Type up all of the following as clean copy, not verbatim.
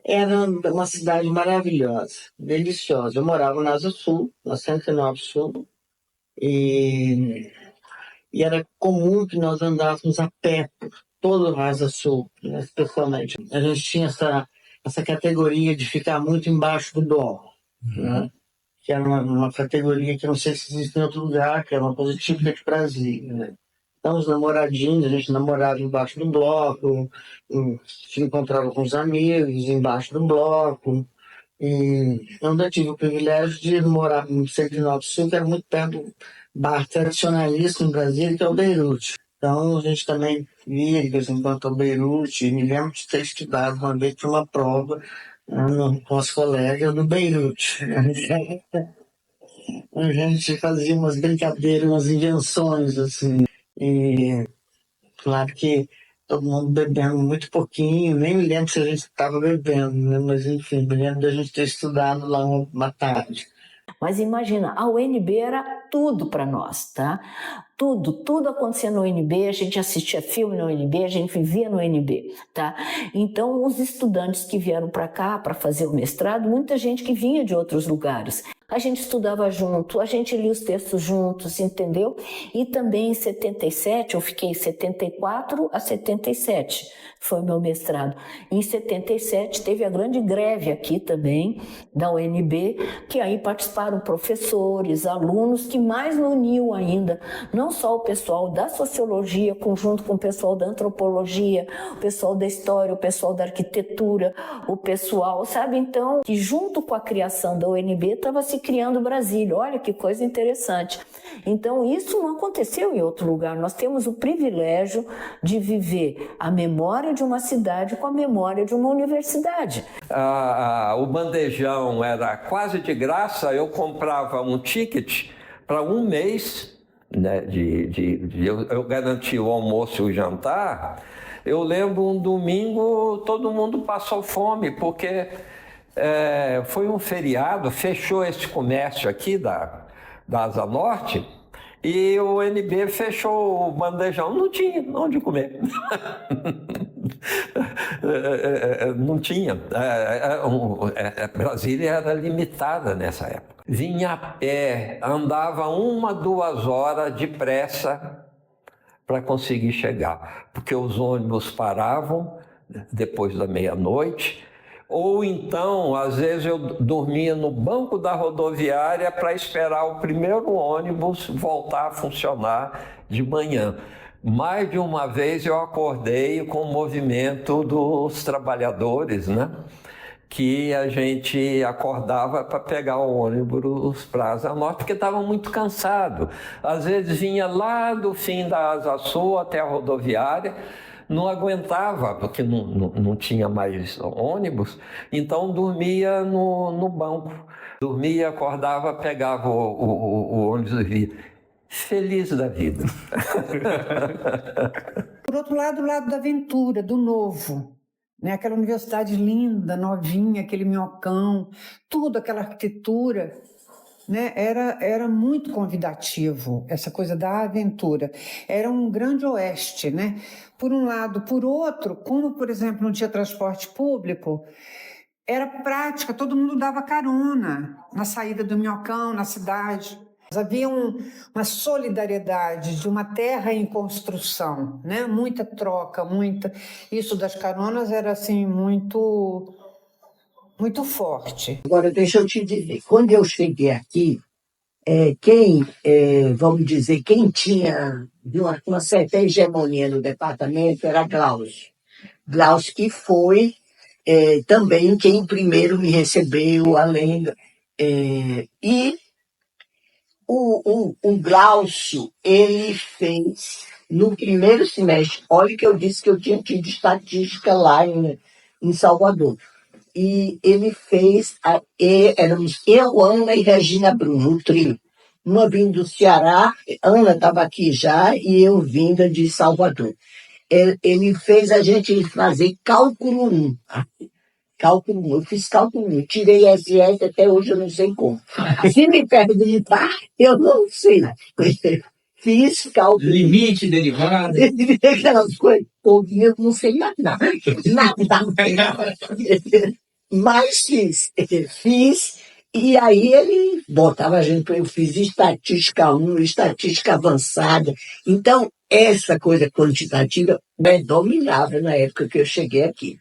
Era uma cidade maravilhosa, deliciosa. Eu morava na Asa Sul, na 109 Sul, e, e era comum que nós andássemos a pé por todo o Asa Sul, né, especialmente. A gente tinha essa categoria de ficar muito embaixo do dó, né? Que era uma categoria que eu não sei se existe em outro lugar, que era uma coisa típica de Brasília, né? Então, os namoradinhos, a gente namorava embaixo do bloco, se encontrava com os amigos embaixo do bloco. E eu ainda tive o privilégio de morar no Centro Nova Sul, que era muito perto do bar tradicionalista em Brasília, que é o Beirute. Então, a gente também via de vez em quando ao Beirute, e me lembro de ter estudado uma vez para uma prova com os colegas do Beirute. A gente fazia umas brincadeiras, umas invenções, assim. E claro que todo mundo bebendo muito pouquinho, nem me lembro se a gente estava bebendo, né? Mas enfim, me lembro da gente ter estudado lá uma tarde. Mas imagina, a UNB era tudo para nós, tá? Tudo acontecia no UNB, a gente assistia filme no UNB, a gente vivia no UNB, tá? Então, os estudantes que vieram para cá para fazer o mestrado, muita gente que vinha de outros lugares. A gente estudava junto, a gente lia os textos juntos, entendeu? E também em 77, eu fiquei 74 a 77, foi meu mestrado. Em 77 teve a grande greve aqui também, da UNB, que aí participaram professores, alunos, que mais uniu ainda, não só o pessoal da sociologia, junto com o pessoal da antropologia, o pessoal da história, o pessoal da arquitetura, o pessoal, sabe? Então, que junto com a criação da UNB estava se criando Brasília. Olha que coisa interessante. Então, isso não aconteceu em outro lugar. Nós temos o privilégio de viver a memória de uma cidade com a memória de uma universidade. O bandejão era quase de graça, eu comprava um ticket para um mês, né, eu garantia o almoço e o jantar. Eu lembro um domingo todo mundo passou fome, porque foi um feriado, fechou esse comércio aqui da Asa Norte, e o NB fechou o bandejão, não tinha onde comer. Não tinha. Brasília era limitada nessa época. Vinha a pé, andava 1, 2 horas depressa para conseguir chegar, porque os ônibus paravam depois da meia-noite, ou então, às vezes, eu dormia no banco da rodoviária para esperar o primeiro ônibus voltar a funcionar de manhã. Mais de uma vez eu acordei com o movimento dos trabalhadores, né? Que a gente acordava para pegar o ônibus para Asa Norte, porque estava muito cansado. Às vezes vinha lá do fim da Asa Sul até a rodoviária, não aguentava, porque não tinha mais ônibus, então dormia no banco. Dormia, acordava, pegava o ônibus e via. Feliz da vida. Por outro lado, o lado da aventura, do novo. Né? Aquela universidade linda, novinha, aquele minhocão, tudo, aquela arquitetura, né? Era muito convidativo, essa coisa da aventura. Era um grande oeste, né? Por um lado. Por outro, como, por exemplo, não tinha transporte público, era prática, todo mundo dava carona na saída do minhocão, na cidade. Havia uma solidariedade de uma terra em construção, né? Muita troca, isso das caronas era assim muito forte. Agora, deixa eu te dizer, quando eu cheguei aqui, vamos dizer, quem tinha uma certa hegemonia no departamento era Glaucio. Glaucio que foi também quem primeiro me recebeu, além... e o Glaucio, ele fez, no primeiro semestre, olha que eu disse que eu tinha tido estatística lá em Salvador. E ele fez, éramos eu, Ana e Regina Bruno, um trio. Uma vinda do Ceará, Ana estava aqui já, e eu vinda de Salvador. Ele fez a gente fazer cálculo 1. Cálculo 1, eu fiz cálculo 1, tirei SS, até hoje eu não sei como. Se me perguntar, eu não sei. Fiz cálculo. Limite, derivada. Aquelas coisas, eu não sei nada. Nada. Mas fiz, e aí ele botava a gente, eu fiz estatística 1, estatística avançada. Então, essa coisa quantitativa dominava na época que eu cheguei aqui.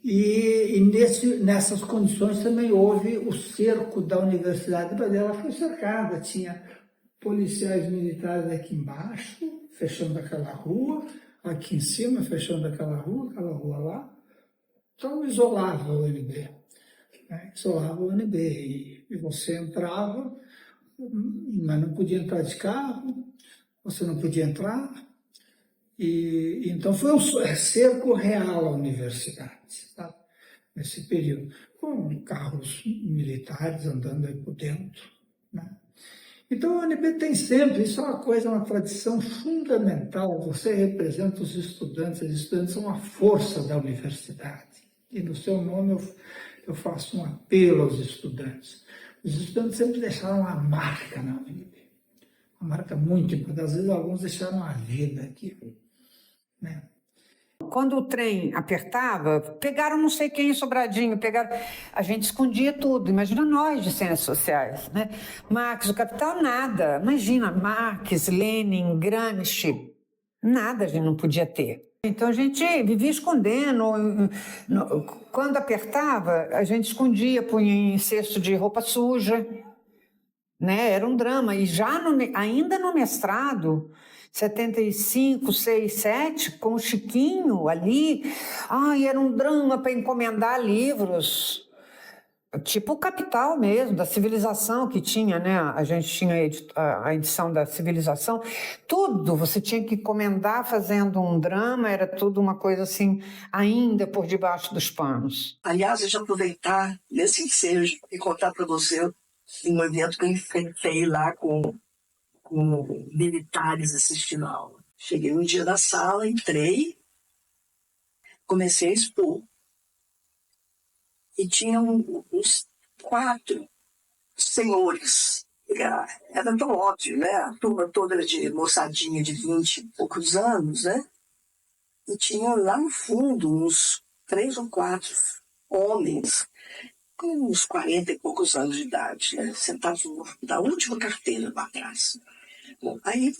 E nessas condições também houve o cerco da universidade, mas ela foi cercada, tinha policiais militares aqui embaixo, fechando aquela rua, aqui em cima, fechando aquela rua lá. Então isolava o UNB, né? Isolava o UNB, e você entrava, mas não podia entrar de carro, você não podia entrar, e então foi um cerco real à universidade, sabe? Nesse período, com carros militares andando aí por dentro, né? Então, a UNB tem sempre, isso é uma coisa, uma tradição fundamental. Você representa os estudantes são a força da universidade. E no seu nome eu faço um apelo aos estudantes. Os estudantes sempre deixaram uma marca na UNB, uma marca muito importante. Às vezes, alguns deixaram a vida aqui, né? Quando o trem apertava, pegaram não sei quem em Sobradinho, a gente escondia tudo. Imagina nós de ciências sociais, né? Marx, o Capital, nada. Imagina, Marx, Lenin, Gramsci, nada a gente não podia ter. Então a gente vivia escondendo. Quando apertava, a gente escondia, punha em cesto de roupa suja, né? Era um drama. E já ainda no mestrado, 75, 6, 7, com o Chiquinho ali, era um drama para encomendar livros, tipo o Capital mesmo, da Civilização que tinha, né? A gente tinha a edição da Civilização, tudo você tinha que encomendar fazendo um drama, era tudo uma coisa assim, ainda por debaixo dos panos. Aliás, deixa eu aproveitar nesse ensejo e contar para você um evento que eu enfrentei lá com militares assistindo a aula. Cheguei um dia na sala, entrei, comecei a expor. E tinham uns 4 senhores. Era tão óbvio, né? A turma toda era de moçadinha de 20 e poucos anos, né? E tinha lá no fundo uns 3 ou 4 homens com uns 40 e poucos anos de idade, né? Sentados da última carteira lá atrás. Bom, aí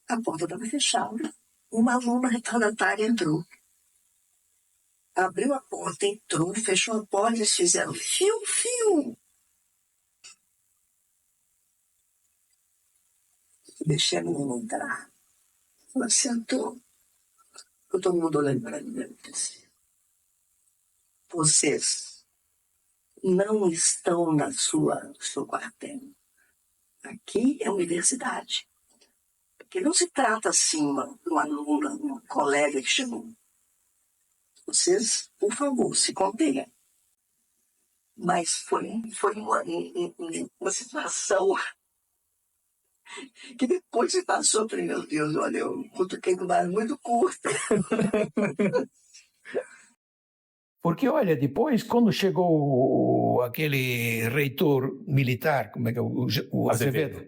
a porta estava fechada, uma aluna retardatária entrou. Abriu a porta, entrou, fechou a porta, eles fizeram fiu. Deixei a menina entrar. Ela sentou. Todo mundo olhando para mim e disse: vocês não estão no seu quartel. Aqui é universidade. Porque não se trata assim uma aluna, uma colega que chegou. Vocês, por favor, se contenham. Mas foi uma situação que depois se passou para meu Deus, olha, eu cutuquei com uma muito curta. Porque, olha, depois, quando chegou aquele reitor militar, como é que é, o Azevedo,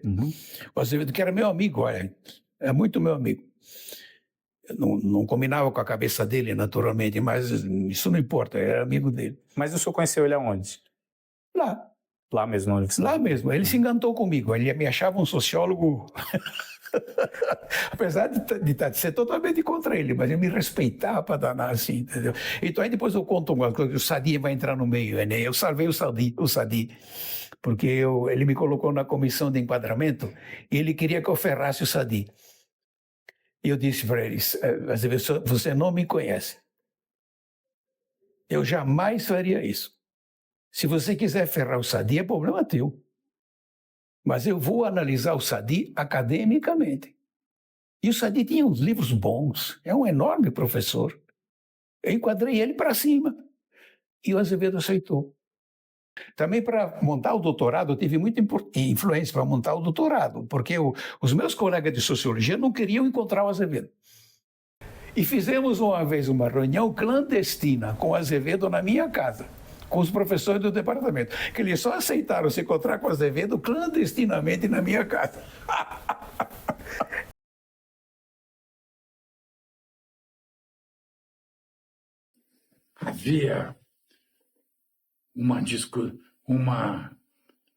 o Azevedo, que era meu amigo, olha, é muito meu amigo. Eu não combinava com a cabeça dele, naturalmente, mas isso não importa, era amigo dele. Mas o senhor conheceu ele aonde? Lá. Lá mesmo na universidade? Lá mesmo. Ele se encantou comigo. Ele me achava um sociólogo... Apesar de ser totalmente contra ele, mas ele me respeitava para danar assim, entendeu? Então aí depois eu conto uma coisa, o Sadi vai entrar no meio, né? Eu salvei o Sadi, porque ele me colocou na comissão de enquadramento e ele queria que eu ferrasse o Sadi. E eu disse para eles: você não me conhece. Eu jamais faria isso. Se você quiser ferrar o Sadi, é problema teu. Mas eu vou analisar o Sadi academicamente. E o Sadi tinha uns livros bons, é um enorme professor. Eu enquadrei ele para cima. E o Azevedo aceitou. Também para montar o doutorado, eu tive muita influência para montar o doutorado, porque os meus colegas de sociologia não queriam encontrar o Azevedo. E fizemos uma vez uma reunião clandestina com o Azevedo na minha casa, com os professores do departamento, que eles só aceitaram se encontrar com o Azevedo clandestinamente na minha casa. Havia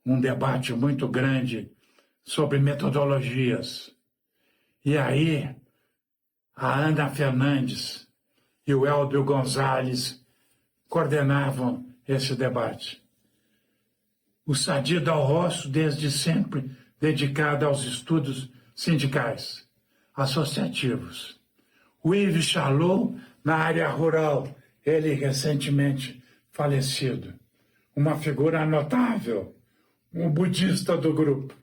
um debate muito grande sobre metodologias. E aí, a Ana Fernandes e o Elbio Gonzalez coordenavam esse debate. O Sadi Dal Rosso, desde sempre, dedicado aos estudos sindicais, associativos. O Yves Chalot, na área rural, ele recentemente falecido. Uma figura notável, um budista do grupo,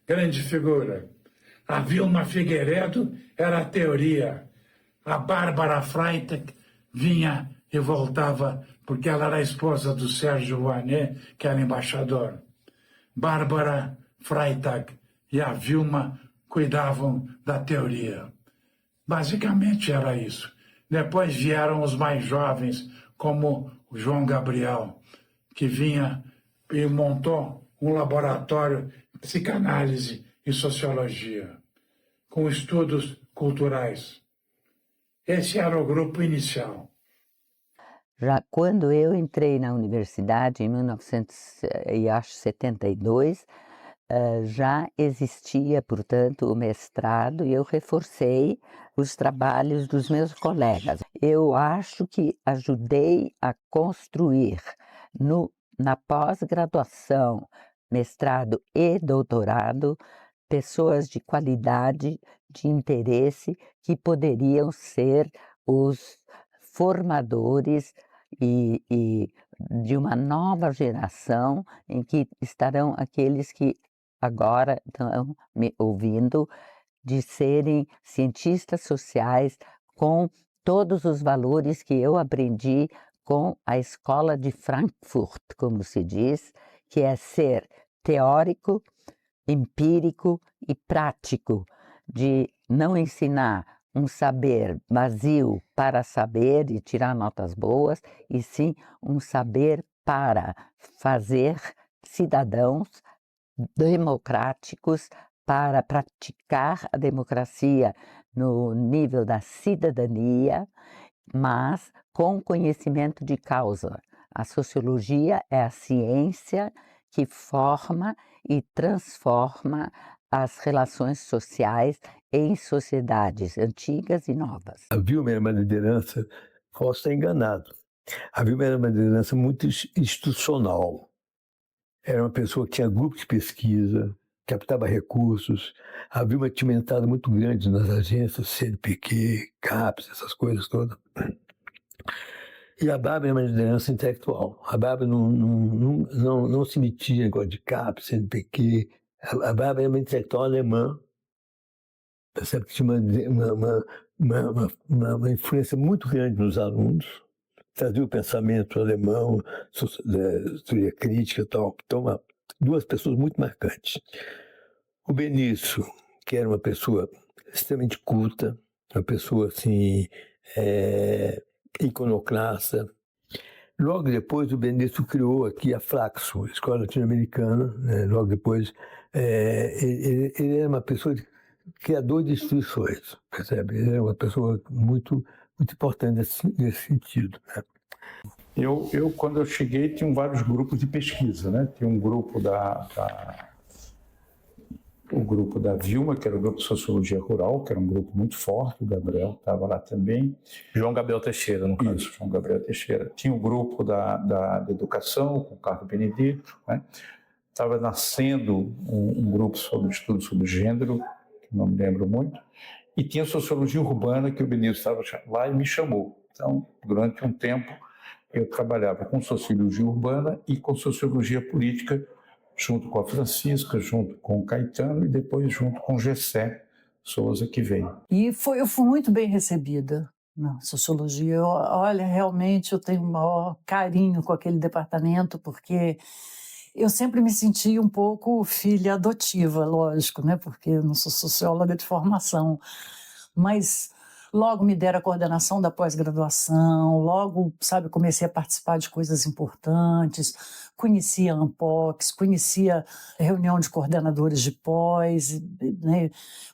grande figura. A Vilma Figueiredo era a teoria. A Bárbara Freitag vinha e voltava, porque ela era a esposa do Sérgio Rouanet, que era embaixador. Bárbara Freitag e a Vilma cuidavam da teoria. Basicamente era isso. Depois vieram os mais jovens, como o João Gabriel, que vinha e montou um laboratório de psicanálise e sociologia, com estudos culturais. Esse era o grupo inicial. Já quando eu entrei na universidade, em 1972, já existia, portanto, o mestrado e eu reforcei os trabalhos dos meus colegas. Eu acho que ajudei a construir na pós-graduação, mestrado e doutorado, pessoas de qualidade, de interesse, que poderiam ser os formadores e de uma nova geração em que estarão aqueles que agora estão me ouvindo, de serem cientistas sociais com todos os valores que eu aprendi com a escola de Frankfurt, como se diz, que é ser teórico, empírico e prático, de não ensinar um saber vazio para saber e tirar notas boas, e sim um saber para fazer cidadãos democráticos, para praticar a democracia no nível da cidadania, mas com conhecimento de causa. A sociologia é a ciência que forma e transforma as relações sociais em sociedades antigas e novas. A Vilma era uma liderança, posso estar enganado, a Vilma era uma liderança muito institucional. Era uma pessoa que tinha grupo de pesquisa, captava recursos. A Vilma tinha uma entrada muito grande nas agências, CNPq, CAPES, essas coisas todas. E a Bárbara é uma liderança intelectual. A Bárbara não se metia em negócio de CAPES, CNPq. A Bárbara é uma intelectual alemã, percebe que tinha uma influência muito grande nos alunos, trazia o pensamento alemão, teoria crítica e tal. Então, duas pessoas muito marcantes. O Benício, que era uma pessoa extremamente culta, uma pessoa assim, iconoclasta. Logo depois, o Benício criou aqui a Flaxo, a Escola Latino-Americana. Né? Logo depois, ele era uma pessoa criador de instituições, percebe? Ele era uma pessoa muito, muito importante nesse sentido. Né? Eu, quando eu cheguei, tinha vários grupos de pesquisa, né? Tinha um grupo o grupo da Vilma, que era o grupo de Sociologia Rural, que era um grupo muito forte, o Gabriel estava lá também. João Gabriel Teixeira, no caso. Isso, João Gabriel Teixeira. Tinha o grupo da Educação, com o Carlos Benedito, né? Estava nascendo um grupo sobre estudo sobre gênero, que não me lembro muito, e tinha Sociologia Urbana, que o Benedito estava lá e me chamou. Então, durante um tempo, eu trabalhava com Sociologia Urbana e com Sociologia Política, junto com a Francisca, junto com o Caetano e depois junto com o Gessé, Souza que veio. E eu fui muito bem recebida na sociologia. Olha, realmente eu tenho o maior carinho com aquele departamento, porque eu sempre me senti um pouco filha adotiva, lógico, né? Porque eu não sou socióloga de formação, mas logo me deram a coordenação da pós-graduação, logo, sabe, comecei a participar de coisas importantes, conhecia a Ampox, conhecia a reunião de coordenadores de pós, né?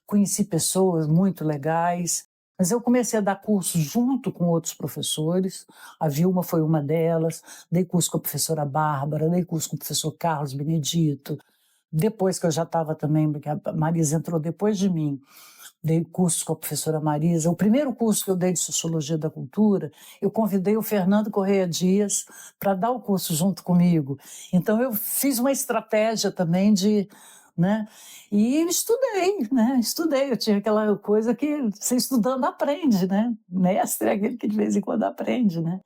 Conheci pessoas muito legais. Mas eu comecei a dar cursos junto com outros professores, a Vilma foi uma delas, dei curso com a professora Bárbara, dei curso com o professor Carlos Benedito, depois que eu já estava também, porque a Marisa entrou depois de mim, dei curso com a professora Marisa. O primeiro curso que eu dei de Sociologia da Cultura, eu convidei o Fernando Correia Dias para dar o curso junto comigo. Então eu fiz uma estratégia também de... né? E estudei, né? Estudei, eu tinha aquela coisa que você estudando aprende, né? Mestre é aquele que de vez em quando aprende, né?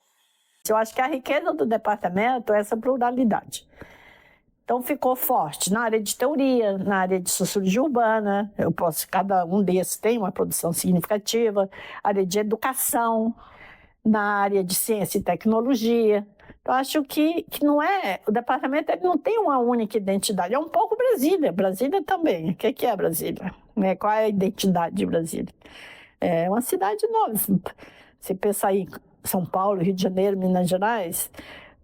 Eu acho que a riqueza do departamento é essa pluralidade. Então ficou forte na área de teoria, na área de sociologia urbana, cada um desses tem uma produção significativa, área de educação, na área de ciência e tecnologia. Eu acho que não é, o departamento ele não tem uma única identidade, é um pouco Brasília também. O que é Brasília? Qual é a identidade de Brasília? É uma cidade nova, você pensa em São Paulo, Rio de Janeiro, Minas Gerais,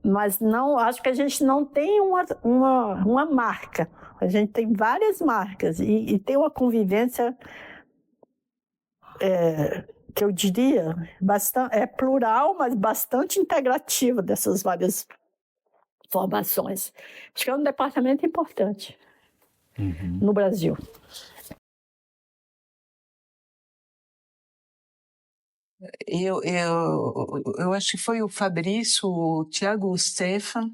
mas não, acho que a gente não tem uma marca, a gente tem várias marcas e tem uma convivência que eu diria plural, mas bastante integrativa dessas várias formações. Acho que é um departamento importante no Brasil. Eu acho que foi o Fabrício, o Tiago, o Stefan,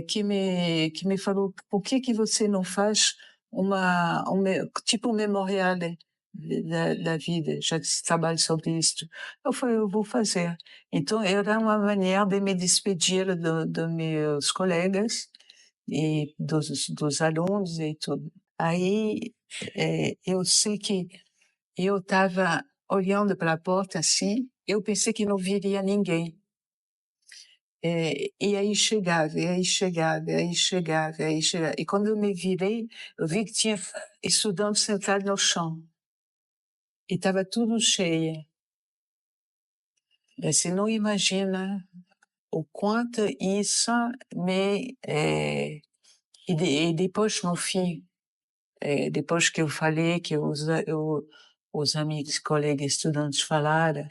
que me falou: por que você não faz tipo um memorial da vida, já que se trabalha sobre isso? Eu falei: eu vou fazer. Então era uma maneira de me despedir dos meus colegas e dos alunos e tudo. Aí eu sei que eu estava olhando para a porta assim, eu pensei que não viria ninguém. E aí chegava, e aí chegava, e aí chegava, e aí chegava. E quando eu me virei, eu vi que tinha estudante sentado no chão. E estava tudo cheio. Você não imagina o quanto isso me... E depois, no fim, depois que eu falei, que os amigos, colegas, estudantes falaram,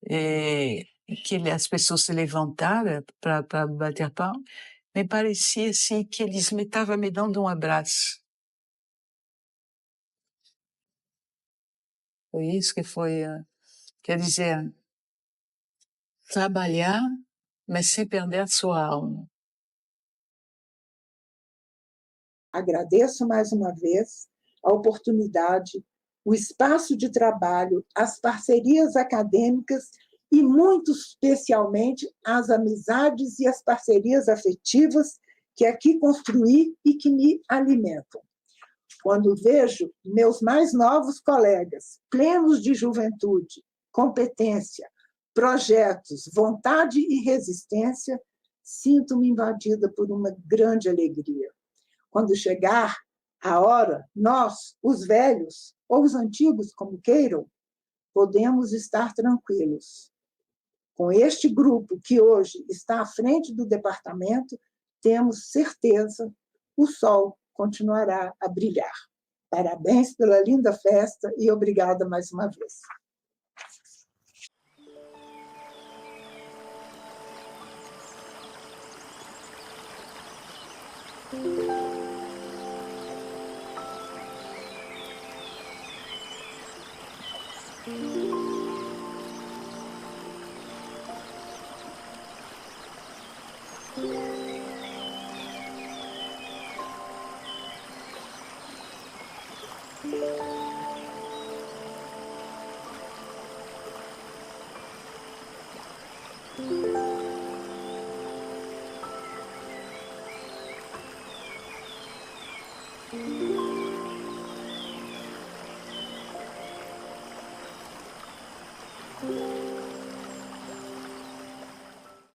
que as pessoas se levantaram para bater palma, me parecia assim que eles estavam me dando um abraço. Foi isso que foi, quer dizer, trabalhar, mas sem perder a sua alma. Agradeço mais uma vez a oportunidade, o espaço de trabalho, as parcerias acadêmicas e, muito especialmente, as amizades e as parcerias afetivas que aqui construí e que me alimentam. Quando vejo meus mais novos colegas, plenos de juventude, competência, projetos, vontade e resistência, sinto-me invadida por uma grande alegria. Quando chegar a hora, nós, os velhos, ou os antigos, como queiram, podemos estar tranquilos. Com este grupo que hoje está à frente do departamento, temos certeza, o sol continuará a brilhar. Parabéns pela linda festa e obrigada mais uma vez. Thank you.